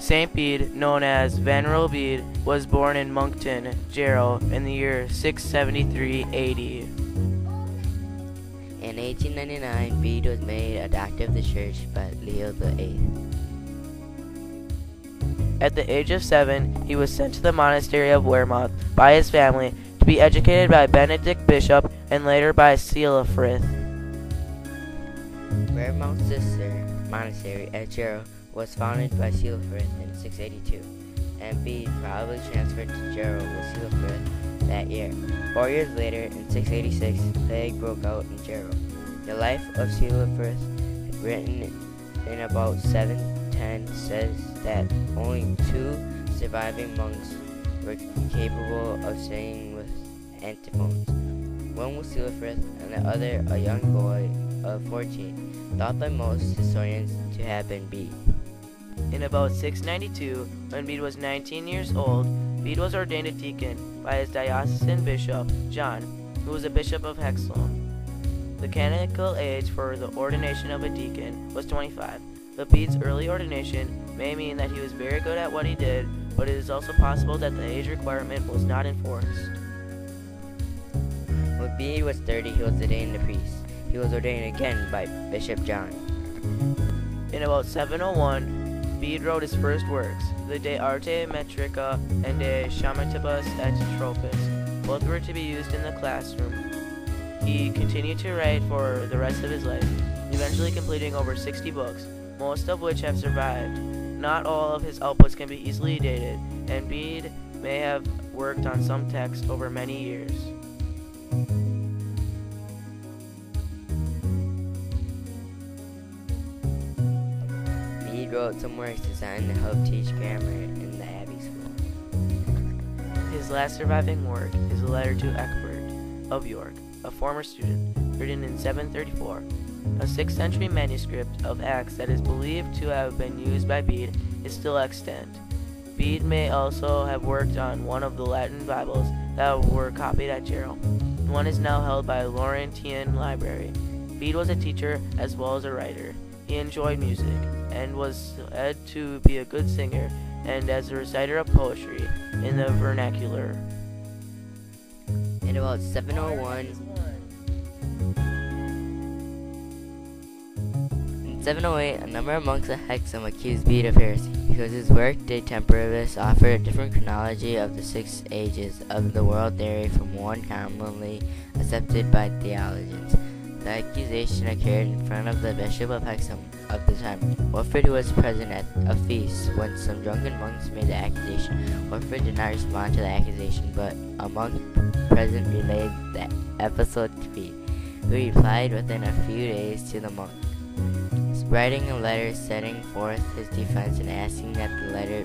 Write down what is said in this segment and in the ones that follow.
Saint Bede, known as Venerable Bede, was born in Monkton, Jarrow, in the year 673 AD. In 1899, Bede was made a doctor of the church by Leo VIII. At the age of 7, he was sent to the monastery of Wearmouth by his family to be educated by Benedict Bishop and later by Ceolfrith. Wearmouth's sister monastery at Jarrow was founded by Ceolfrith in 682, and Bede probably transferred to Jarrow with Ceolfrith that year. 4 years later, in 686, plague broke out in Jarrow. The life of Ceolfrith, written in about 710, says that only 2 surviving monks were capable of saying with antiphons. One was Ceolfrith, and the other, a young boy of 14, thought by most historians to have been Bede. In about 692, when Bede was 19 years old, Bede was ordained a deacon by his diocesan bishop, John, who was a bishop of Hexham. The canonical age for the ordination of a deacon was 25, but Bede's early ordination may mean that he was very good at what he did, but it is also possible that the age requirement was not enforced. When Bede was 30, he was ordained a priest. He was ordained again by Bishop John. In about 701, Bede wrote his first works, the De Arte Metrica and De Chamativus et Tropis. Both were to be used in the classroom. He continued to write for the rest of his life, eventually completing over 60 books, most of which have survived. Not all of his outputs can be easily dated, and Bede may have worked on some text over many years. Bede wrote some works designed to help teach grammar in the Abbey School. His last surviving work is a letter to Ecgbert of York, a former student, written in 734. A 6th century manuscript of Acts that is believed to have been used by Bede is still extant. Bede may also have worked on one of the Latin Bibles that were copied at Jarrow. One is now held by Laurentian Library. Bede was a teacher as well as a writer. He enjoyed music and was said to be a good singer and as a reciter of poetry in the vernacular. In about 701, in 708, a number of monks at Hexham accused Bede of heresy because his work, De Temporibus, offered a different chronology of the 6 ages of the world theory from one commonly accepted by theologians. The accusation occurred in front of the Bishop of Hexham of the time, Wilfrid, who was present at a feast when some drunken monks made the accusation. Wilfrid did not respond to the accusation, but a monk present relayed the episode to Bede, who replied within a few days to the monk, writing a letter setting forth his defense and asking that the letter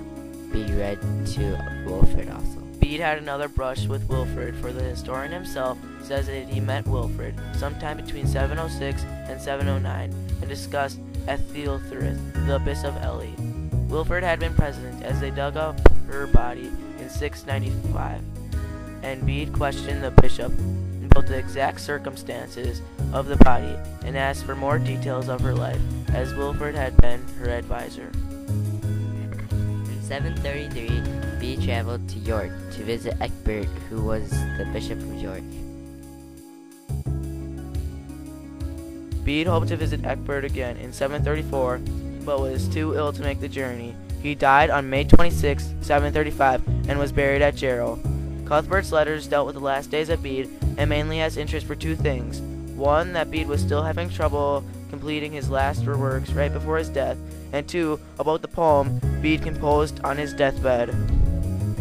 be read to Wilfrid also. Bede had another brush with Wilfrid, for the historian himself says that he met Wilfrid sometime between 706 and 709 and discussed Ethelthryth, the abbess of Ely. Wilfrid had been present as they dug up her body in 695, and Bede questioned the bishop about the exact circumstances of the body and asked for more details of her life, as Wilfrid had been her advisor. In 733, Bede traveled to York to visit Ecgbert, who was the Bishop of York. Bede hoped to visit Ecgbert again in 734, but was too ill to make the journey. He died on May 26, 735, and was buried at Jarrow. Cuthbert's letters dealt with the last days of Bede, and mainly has interest for 2 things. One, that Bede was still having trouble completing his last works right before his death, and 2, about the poem Bede composed on his deathbed.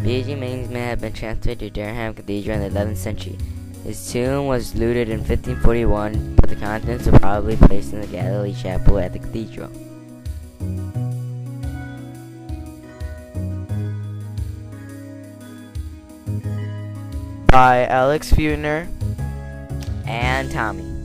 Bede's remains may have been transferred to Durham Cathedral in the 11th century. His tomb was looted in 1541, but the contents were probably placed in the Galilee Chapel at the cathedral. By Alex Feudner And Tommy.